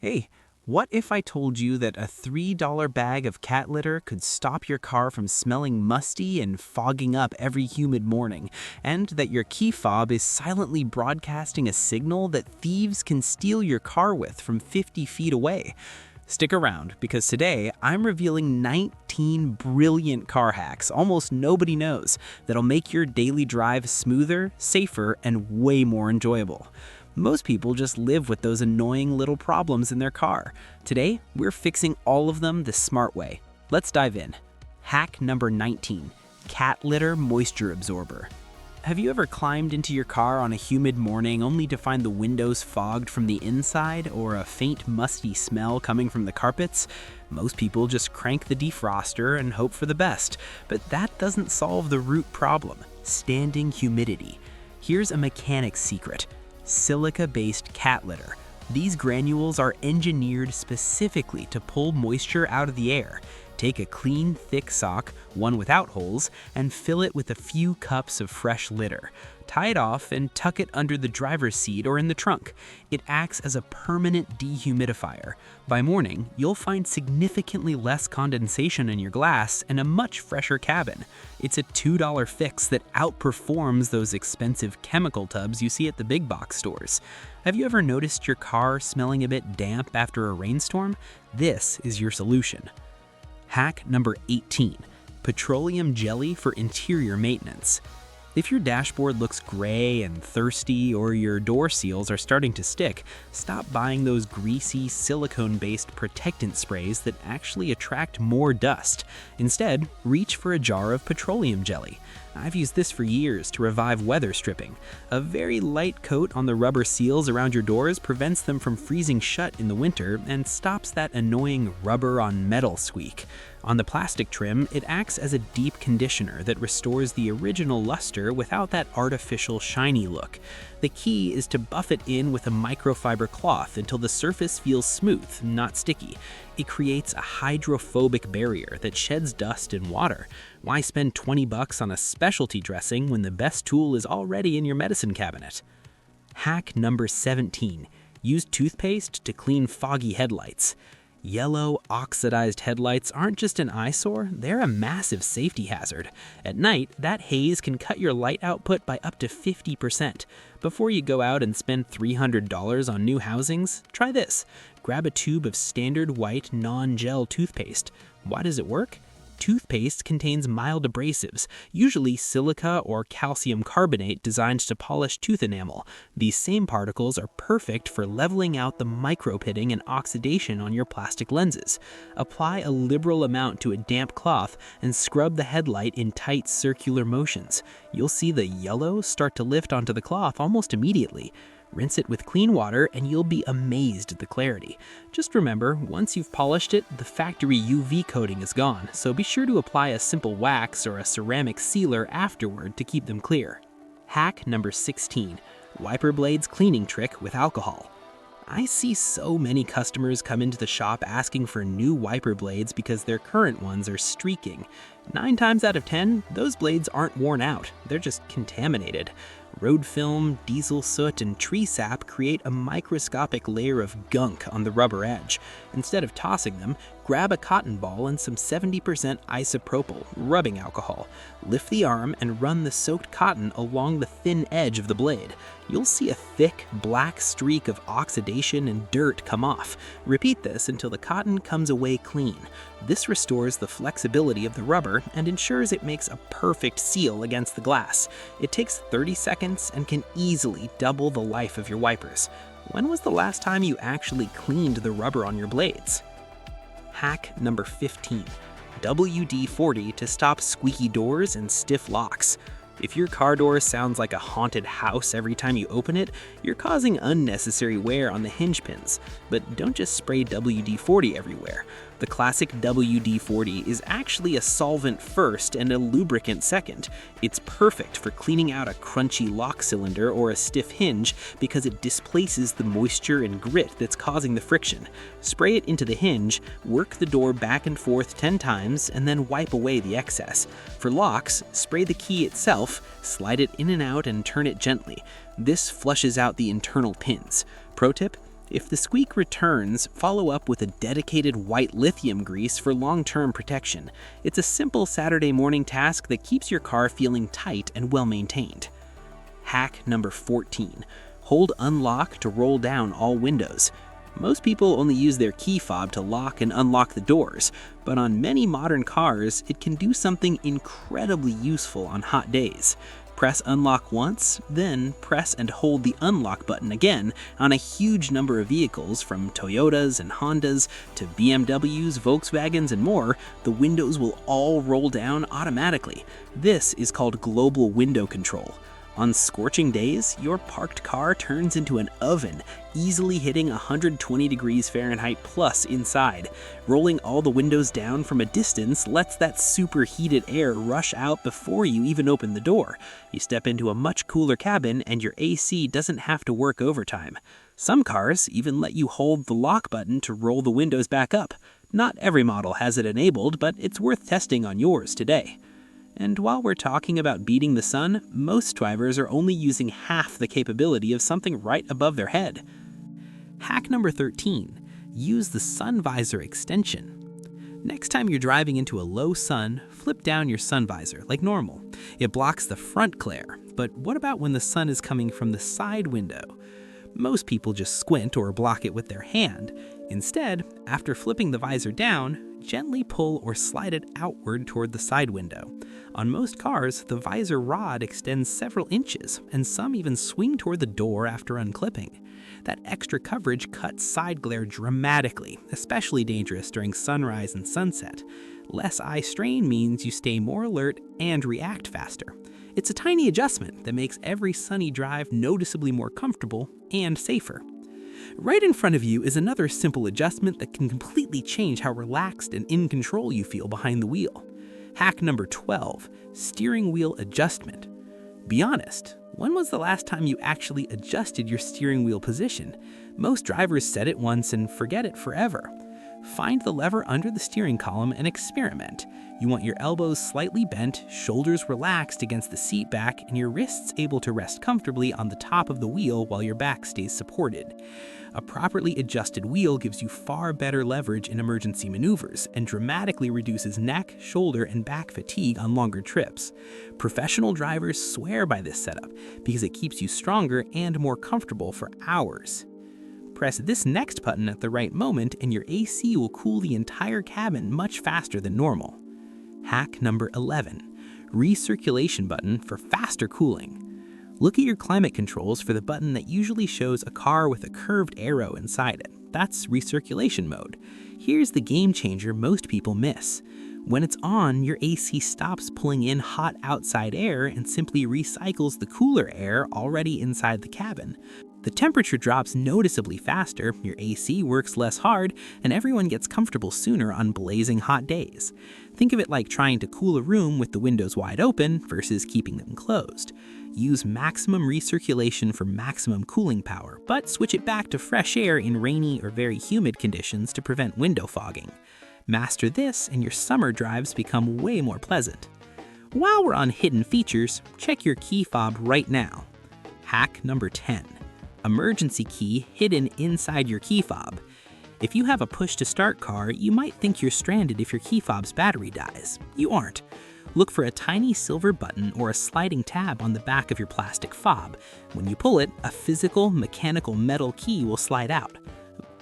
Hey, what if I told you that a $3 bag of cat litter could stop your car from smelling musty and fogging up every humid morning, and that your key fob is silently broadcasting a signal that thieves can steal your car with from 50 feet away? Stick around, because today I'm revealing 19 brilliant car hacks almost nobody knows that'll make your daily drive smoother, safer, and way more enjoyable. Most people just live with those annoying little problems in their car. Today, we're fixing all of them the smart way. Let's dive in. Hack number 19, cat litter moisture absorber. Have you ever climbed into your car on a humid morning only to find the windows fogged from the inside or a faint musty smell coming from the carpets? Most people just crank the defroster and hope for the best, but that doesn't solve the root problem, standing humidity. Here's a mechanic's secret. Silica-based cat litter. These granules are engineered specifically to pull moisture out of the air. Take a clean, thick sock, one without holes, and fill it with a few cups of fresh litter. Tie it off and tuck it under the driver's seat or in the trunk. It acts as a permanent dehumidifier. By morning, you'll find significantly less condensation in your glass and a much fresher cabin. It's a $2 fix that outperforms those expensive chemical tubs you see at the big box stores. Have you ever noticed your car smelling a bit damp after a rainstorm? This is your solution. Hack number 18, petroleum jelly for interior maintenance. If your dashboard looks gray and thirsty or your door seals are starting to stick, stop buying those greasy, silicone-based protectant sprays that actually attract more dust. Instead, reach for a jar of petroleum jelly. I've used this for years to revive weather stripping. A very light coat on the rubber seals around your doors prevents them from freezing shut in the winter and stops that annoying rubber on metal squeak. On the plastic trim, it acts as a deep conditioner that restores the original luster without that artificial shiny look. The key is to buff it in with a microfiber cloth until the surface feels smooth, not sticky. It creates a hydrophobic barrier that sheds dust and water. Why spend $20 on a specialty dressing when the best tool is already in your medicine cabinet? Hack number 17. Use toothpaste to clean foggy headlights. Yellow, oxidized headlights aren't just an eyesore, they're a massive safety hazard. At night, that haze can cut your light output by up to 50%. Before you go out and spend $300 on new housings, try this. Grab a tube of standard white non-gel toothpaste. Why does it work? Toothpaste contains mild abrasives, usually silica or calcium carbonate designed to polish tooth enamel. These same particles are perfect for leveling out the micropitting and oxidation on your plastic lenses. Apply a liberal amount to a damp cloth and scrub the headlight in tight circular motions. You'll see the yellow start to lift onto the cloth almost immediately. Rinse it with clean water and you'll be amazed at the clarity. Just remember, once you've polished it, the factory UV coating is gone, so be sure to apply a simple wax or a ceramic sealer afterward to keep them clear. Hack number 16, wiper blades cleaning trick with alcohol. I see so many customers come into the shop asking for new wiper blades because their current ones are streaking. 9 times out of 10, those blades aren't worn out, they're just contaminated. Road film, diesel soot, and tree sap create a microscopic layer of gunk on the rubber edge. Instead of tossing them, grab a cotton ball and some 70% isopropyl rubbing alcohol. Lift the arm and run the soaked cotton along the thin edge of the blade. You'll see a thick, black streak of oxidation and dirt come off. Repeat this until the cotton comes away clean. This restores the flexibility of the rubber and ensures it makes a perfect seal against the glass. It takes 30 seconds and can easily double the life of your wipers. When was the last time you actually cleaned the rubber on your blades? Hack number 15. WD-40 to stop squeaky doors and stiff locks. If your car door sounds like a haunted house every time you open it, you're causing unnecessary wear on the hinge pins. But don't just spray WD-40 everywhere. The classic WD-40 is actually a solvent first and a lubricant second. It's perfect for cleaning out a crunchy lock cylinder or a stiff hinge because it displaces the moisture and grit that's causing the friction. Spray it into the hinge, work the door back and forth 10 times, and then wipe away the excess. For locks, spray the key itself, slide it in and out, and turn it gently. This flushes out the internal pins. Pro tip: If the squeak returns, follow up with a dedicated white lithium grease for long-term protection. It's a simple Saturday morning task that keeps your car feeling tight and well-maintained. Hack number 14. Hold unlock to roll down all windows. Most people only use their key fob to lock and unlock the doors, but on many modern cars, it can do something incredibly useful on hot days. Press unlock once, then press and hold the unlock button again on a huge number of vehicles from Toyotas and Hondas to BMWs, Volkswagens, and more. The windows will all roll down automatically. This is called global window control. On scorching days, your parked car turns into an oven, easily hitting 120 degrees Fahrenheit plus inside. Rolling all the windows down from a distance lets that superheated air rush out before you even open the door. You step into a much cooler cabin and your AC doesn't have to work overtime. Some cars even let you hold the lock button to roll the windows back up. Not every model has it enabled, but it's worth testing on yours today. And while we're talking about beating the sun, most drivers are only using half the capability of something right above their head. Hack number 13. Use the sun visor extension. Next time you're driving into a low sun, flip down your sun visor like normal. It blocks the front glare, but what about when the sun is coming from the side window? Most people just squint or block it with their hand. Instead, after flipping the visor down, gently pull or slide it outward toward the side window. On most cars, the visor rod extends several inches, and some even swing toward the door after unclipping. That extra coverage cuts side glare dramatically, especially dangerous during sunrise and sunset. Less eye strain means you stay more alert and react faster. It's a tiny adjustment that makes every sunny drive noticeably more comfortable and safer. Right in front of you is another simple adjustment that can completely change how relaxed and in control you feel behind the wheel. Hack number 12, steering wheel adjustment. Be honest, when was the last time you actually adjusted your steering wheel position? Most drivers set it once and forget it forever. Find the lever under the steering column and experiment. You want your elbows slightly bent, shoulders relaxed against the seat back, and your wrists able to rest comfortably on the top of the wheel while your back stays supported. A properly adjusted wheel gives you far better leverage in emergency maneuvers and dramatically reduces neck, shoulder, and back fatigue on longer trips. Professional drivers swear by this setup because it keeps you stronger and more comfortable for hours. Press this next button at the right moment and your AC will cool the entire cabin much faster than normal. Hack number 11, recirculation button for faster cooling. Look at your climate controls for the button that usually shows a car with a curved arrow inside it. That's recirculation mode. Here's the game changer most people miss. When it's on, your AC stops pulling in hot outside air and simply recycles the cooler air already inside the cabin. The temperature drops noticeably faster, your AC works less hard, and everyone gets comfortable sooner on blazing hot days. Think of it like trying to cool a room with the windows wide open versus keeping them closed. Use maximum recirculation for maximum cooling power, but switch it back to fresh air in rainy or very humid conditions to prevent window fogging. Master this and your summer drives become way more pleasant. While we're on hidden features, check your key fob right now. Hack number 10. Emergency key hidden inside your key fob. If you have a push-to-start car, you might think you're stranded if your key fob's battery dies. You aren't. Look for a tiny silver button or a sliding tab on the back of your plastic fob. When you pull it, a physical, mechanical metal key will slide out.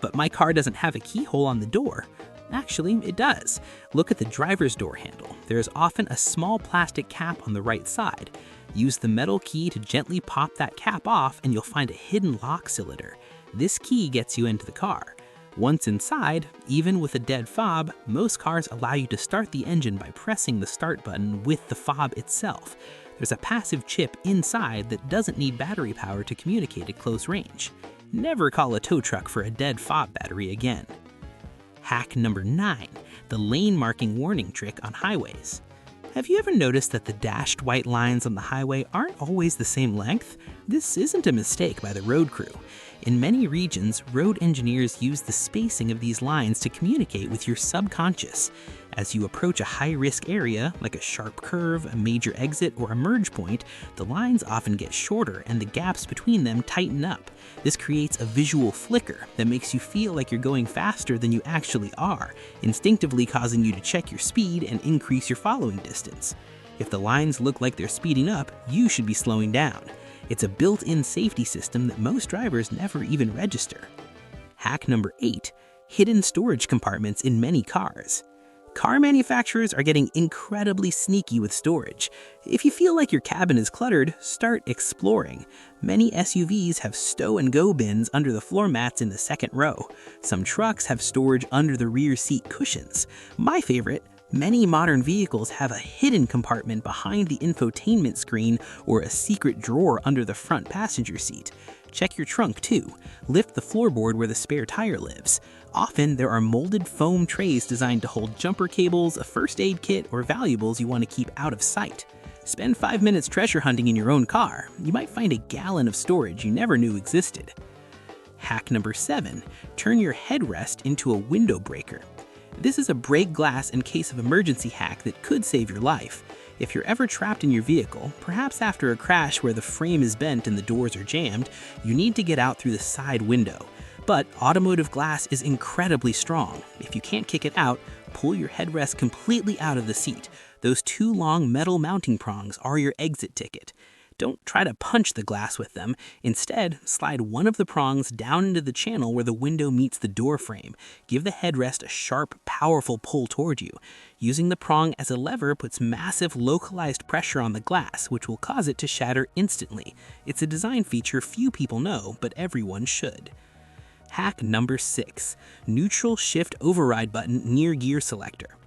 But my car doesn't have a keyhole on the door. Actually, it does. Look at the driver's door handle. There is often a small plastic cap on the right side. Use the metal key to gently pop that cap off and you'll find a hidden lock cylinder. This key gets you into the car. Once inside, even with a dead fob, most cars allow you to start the engine by pressing the start button with the fob itself. There's a passive chip inside that doesn't need battery power to communicate at close range. Never call a tow truck for a dead fob battery again. Hack number 9, the lane marking warning trick on highways. Have you ever noticed that the dashed white lines on the highway aren't always the same length? This isn't a mistake by the road crew. In many regions, road engineers use the spacing of these lines to communicate with your subconscious. As you approach a high-risk area, like a sharp curve, a major exit, or a merge point, the lines often get shorter and the gaps between them tighten up. This creates a visual flicker that makes you feel like you're going faster than you actually are, instinctively causing you to check your speed and increase your following distance. If the lines look like they're speeding up, you should be slowing down. It's a built-in safety system that most drivers never even register. Hack number 8. Hidden storage compartments in many cars. Car manufacturers are getting incredibly sneaky with storage. If you feel like your cabin is cluttered, start exploring. Many SUVs have stow-and-go bins under the floor mats in the second row. Some trucks have storage under the rear seat cushions. My favorite, many modern vehicles have a hidden compartment behind the infotainment screen or a secret drawer under the front passenger seat. Check your trunk too. Lift the floorboard where the spare tire lives. Often, there are molded foam trays designed to hold jumper cables, a first aid kit, or valuables you want to keep out of sight. Spend 5 minutes treasure hunting in your own car. You might find a gallon of storage you never knew existed. Hack number 7. Turn your headrest into a window breaker. This is a break glass in case of emergency hack that could save your life. If you're ever trapped in your vehicle, perhaps after a crash where the frame is bent and the doors are jammed, you need to get out through the side window. But automotive glass is incredibly strong. If you can't kick it out, pull your headrest completely out of the seat. Those 2 long metal mounting prongs are your exit ticket. Don't try to punch the glass with them. Instead, slide one of the prongs down into the channel where the window meets the door frame. Give the headrest a sharp, powerful pull toward you. Using the prong as a lever puts massive localized pressure on the glass, which will cause it to shatter instantly. It's a design feature few people know, but everyone should. Hack number 6. Neutral shift override button near gear selector.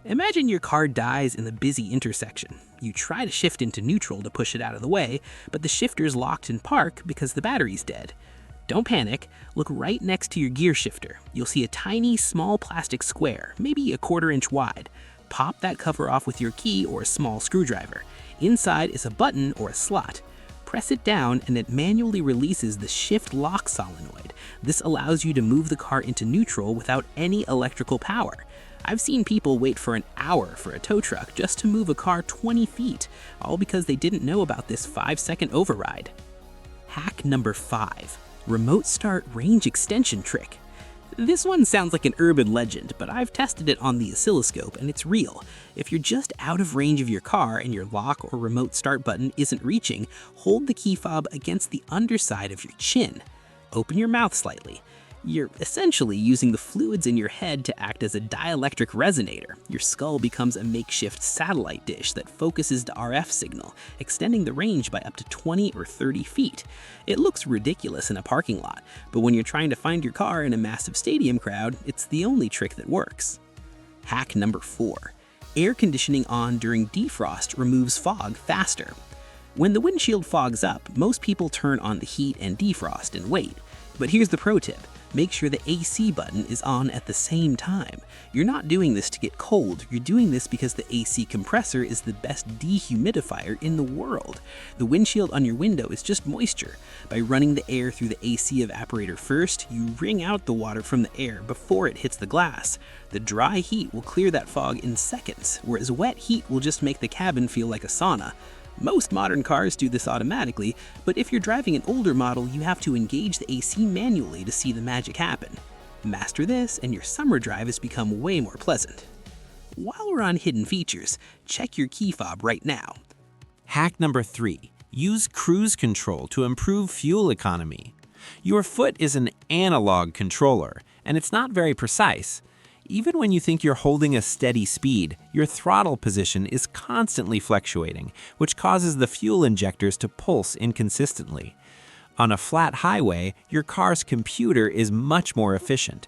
Imagine your car dies in the busy intersection. You try to shift into neutral to push it out of the way, but the shifter's locked in park because the battery's dead. Don't panic. Look right next to your gear shifter. You'll see a tiny, small plastic square, maybe a 1/4 inch wide. Pop that cover off with your key or a small screwdriver. Inside is a button or a slot. Press it down and it manually releases the shift lock solenoid. This allows you to move the car into neutral without any electrical power. I've seen people wait for an hour for a tow truck just to move a car 20 feet, all because they didn't know about this 5-second override. Hack number 5. Remote start range extension trick. This one sounds like an urban legend, but I've tested it on the oscilloscope and it's real. If you're just out of range of your car and your lock or remote start button isn't reaching, hold the key fob against the underside of your chin. Open your mouth slightly. You're essentially using the fluids in your head to act as a dielectric resonator. Your skull becomes a makeshift satellite dish that focuses the RF signal, extending the range by up to 20 or 30 feet. It looks ridiculous in a parking lot, but when you're trying to find your car in a massive stadium crowd, it's the only trick that works. Hack number 4. Air conditioning on during defrost removes fog faster. When the windshield fogs up, most people turn on the heat and defrost and wait. But here's the pro tip. Make sure the AC button is on at the same time. You're not doing this to get cold, you're doing this because the AC compressor is the best dehumidifier in the world. The windshield on your window is just moisture. By running the air through the AC evaporator first, you wring out the water from the air before it hits the glass. The dry heat will clear that fog in seconds, whereas wet heat will just make the cabin feel like a sauna. Most modern cars do this automatically, but if you're driving an older model, you have to engage the AC manually to see the magic happen. Master this, and your summer drive has become way more pleasant. While we're on hidden features, check your key fob right now. Hack number 3. Use cruise control to improve fuel economy. Your foot is an analog controller, and it's not very precise. Even when you think you're holding a steady speed, your throttle position is constantly fluctuating, which causes the fuel injectors to pulse inconsistently. On a flat highway, your car's computer is much more efficient.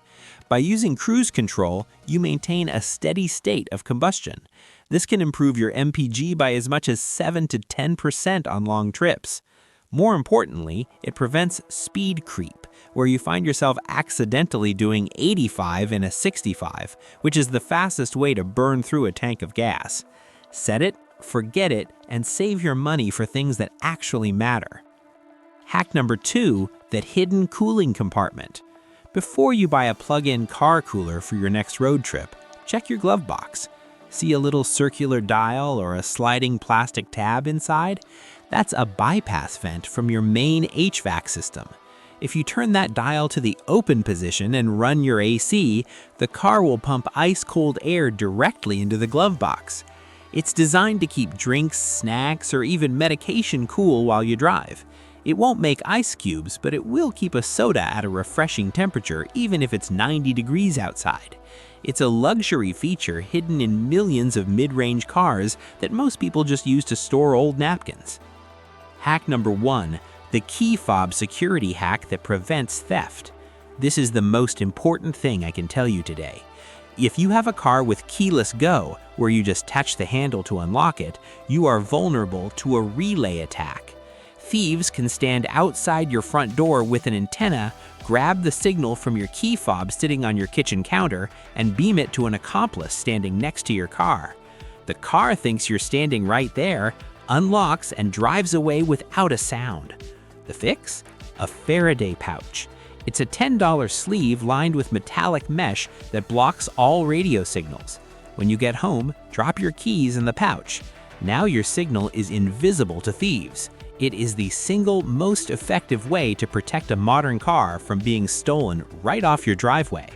By using cruise control, you maintain a steady state of combustion. This can improve your MPG by as much as 7 to 10% on long trips. More importantly, it prevents speed creep, where you find yourself accidentally doing 85 in a 65, which is the fastest way to burn through a tank of gas. Set it, forget it, and save your money for things that actually matter. Hack number 2, that hidden cooling compartment. Before you buy a plug-in car cooler for your next road trip, check your glove box. See a little circular dial or a sliding plastic tab inside? That's a bypass vent from your main HVAC system. If you turn that dial to the open position and run your AC, the car will pump ice-cold air directly into the glove box. It's designed to keep drinks, snacks, or even medication cool while you drive. It won't make ice cubes, but it will keep a soda at a refreshing temperature even if it's 90 degrees outside. It's a luxury feature hidden in millions of mid-range cars that most people just use to store old napkins. Hack number 1, the key fob security hack that prevents theft. This is the most important thing I can tell you today. If you have a car with keyless go, where you just touch the handle to unlock it, you are vulnerable to a relay attack. Thieves can stand outside your front door with an antenna, grab the signal from your key fob sitting on your kitchen counter, and beam it to an accomplice standing next to your car. The car thinks you're standing right there, unlocks, and drives away without a sound. The fix? A Faraday pouch. It's a $10 sleeve lined with metallic mesh that blocks all radio signals. When you get home, drop your keys in the pouch. Now your signal is invisible to thieves. It is the single most effective way to protect a modern car from being stolen right off your driveway.